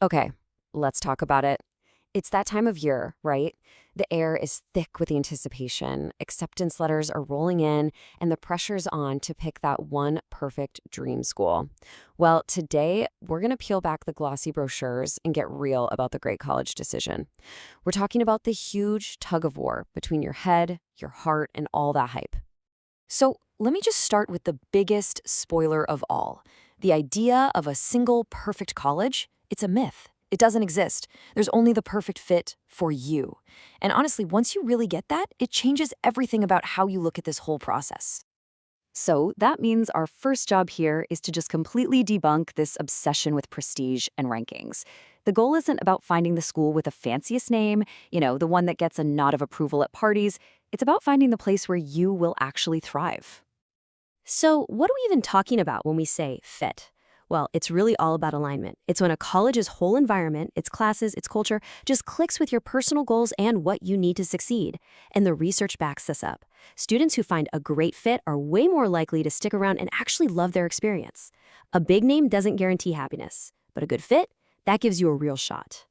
Okay, let's talk about it. It's that time of year, right? The air is thick with anticipation, acceptance letters are rolling in, and the pressure's on to pick that one perfect dream school. Well, today, we're going to peel back the glossy brochures and get real about the great college decision. We're talking about the huge tug of war between your head, your heart, and all that hype. So let me just start with the biggest spoiler of all. The idea of a single perfect college, it's a myth. It doesn't exist. There's only the perfect fit for you. And honestly, once you really get that, it changes everything about how you look at this whole process. So that means our first job here is to just completely debunk this obsession with prestige and rankings. The goal isn't about finding the school with the fanciest name, the one that gets a nod of approval at parties. It's about finding the place where you will actually thrive. So, what are we even talking about when we say fit? Well, it's really all about alignment. It's when a college's whole environment, its classes, its culture, just clicks with your personal goals and what you need to succeed. And the research backs this up. Students who find a great fit are way more likely to stick around and actually love their experience. A big name doesn't guarantee happiness, but a good fit, that gives you a real shot.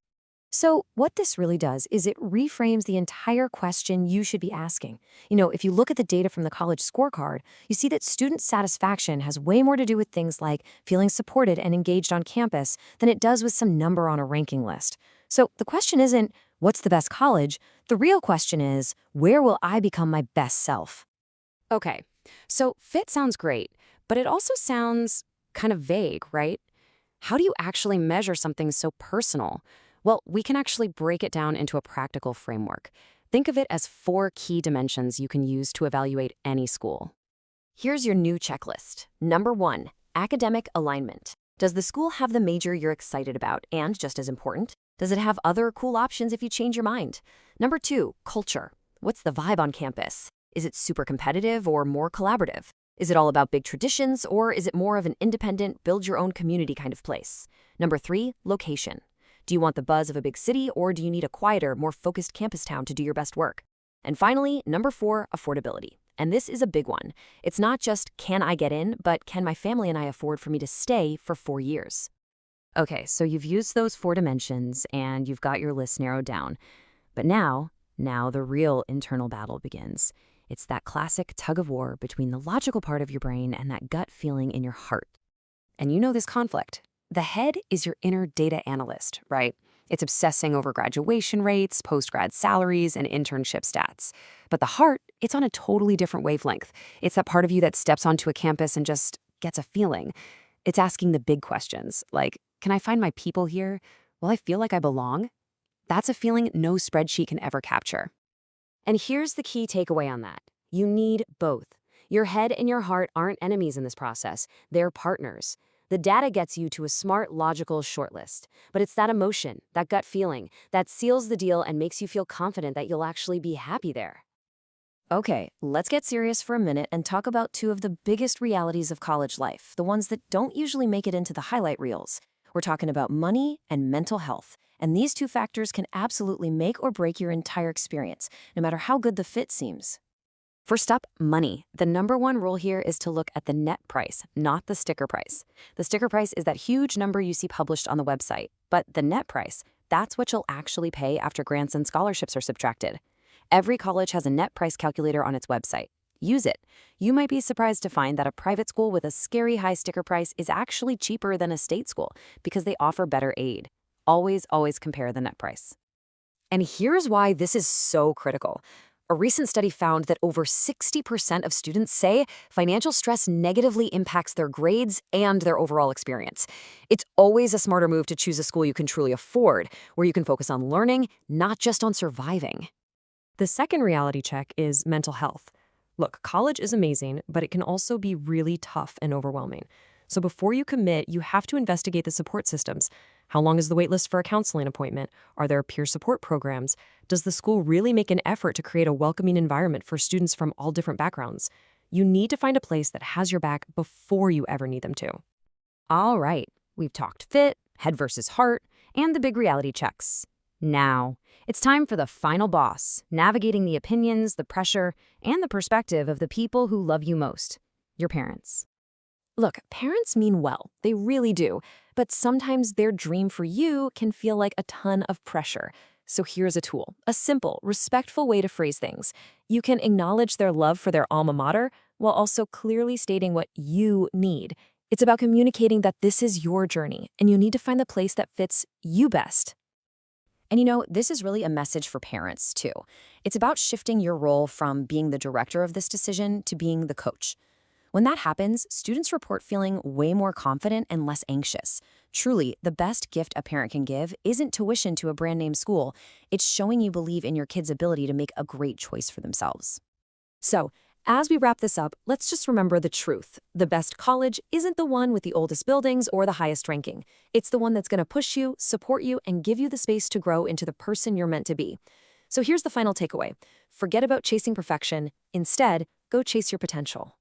So what this really does is it reframes the entire question you should be asking. If you look at the data from the college scorecard, you see that student satisfaction has way more to do with things like feeling supported and engaged on campus than it does with some number on a ranking list. So the question isn't, what's the best college? The real question is, where will I become my best self? Okay, so fit sounds great, but it also sounds kind of vague, right? How do you actually measure something so personal? Well, we can actually break it down into a practical framework. Think of it as 4 key dimensions you can use to evaluate any school. Here's your new checklist. Number 1, academic alignment. Does the school have the major you're excited about? And, just as important, does it have other cool options if you change your mind? Number 2, culture. What's the vibe on campus? Is it super competitive or more collaborative? Is it all about big traditions, or is it more of an independent, build-your-own community kind of place? Number 3, location. Do you want the buzz of a big city, or do you need a quieter, more focused campus town to do your best work? And finally, number 4, affordability. And this is a big one. It's not just, can I get in, but can my family and I afford for me to stay for 4 years? Okay, so you've used those 4 dimensions, and you've got your list narrowed down. But now the real internal battle begins. It's that classic tug of war between the logical part of your brain and that gut feeling in your heart. And you know this conflict. The head is your inner data analyst, right? It's obsessing over graduation rates, post-grad salaries, and internship stats. But the heart, it's on a totally different wavelength. It's that part of you that steps onto a campus and just gets a feeling. It's asking the big questions, like, can I find my people here? Will I feel like I belong? That's a feeling no spreadsheet can ever capture. And here's the key takeaway on that. You need both. Your head and your heart aren't enemies in this process. They're partners. The data gets you to a smart, logical shortlist. But it's that emotion, that gut feeling, that seals the deal and makes you feel confident that you'll actually be happy there. Okay, let's get serious for a minute and talk about 2 of the biggest realities of college life, the ones that don't usually make it into the highlight reels. We're talking about money and mental health. And these 2 factors can absolutely make or break your entire experience, no matter how good the fit seems. First up, money. The number 1 rule here is to look at the net price, not the sticker price. The sticker price is that huge number you see published on the website. But the net price, that's what you'll actually pay after grants and scholarships are subtracted. Every college has a net price calculator on its website. Use it. You might be surprised to find that a private school with a scary high sticker price is actually cheaper than a state school because they offer better aid. Always compare the net price. And here's why this is so critical. A recent study found that over 60% of students say financial stress negatively impacts their grades and their overall experience. It's always a smarter move to choose a school you can truly afford, where you can focus on learning, not just on surviving. The second reality check is mental health. Look, college is amazing, but it can also be really tough and overwhelming. So before you commit, you have to investigate the support systems. How long is the wait list for a counseling appointment? Are there peer support programs? Does the school really make an effort to create a welcoming environment for students from all different backgrounds? You need to find a place that has your back before you ever need them to. All right, we've talked fit, head versus heart, and the big reality checks. Now, it's time for the final boss, navigating the opinions, the pressure, and the perspective of the people who love you most, your parents. Look, parents mean well, they really do, But sometimes their dream for you can feel like a ton of pressure. So here's a tool, a simple, respectful way to phrase things. You can acknowledge their love for their alma mater while also clearly stating what you need. It's about communicating that this is your journey and you need to find the place that fits you best. And this is really a message for parents, too. It's about shifting your role from being the director of this decision to being the coach. When that happens, students report feeling way more confident and less anxious. Truly, the best gift a parent can give isn't tuition to a brand name school, it's showing you believe in your kid's ability to make a great choice for themselves. So, as we wrap this up, let's just remember the truth. The best college isn't the one with the oldest buildings or the highest ranking. It's the one that's going to push you, support you, and give you the space to grow into the person you're meant to be. So here's the final takeaway. Forget about chasing perfection. Instead, go chase your potential.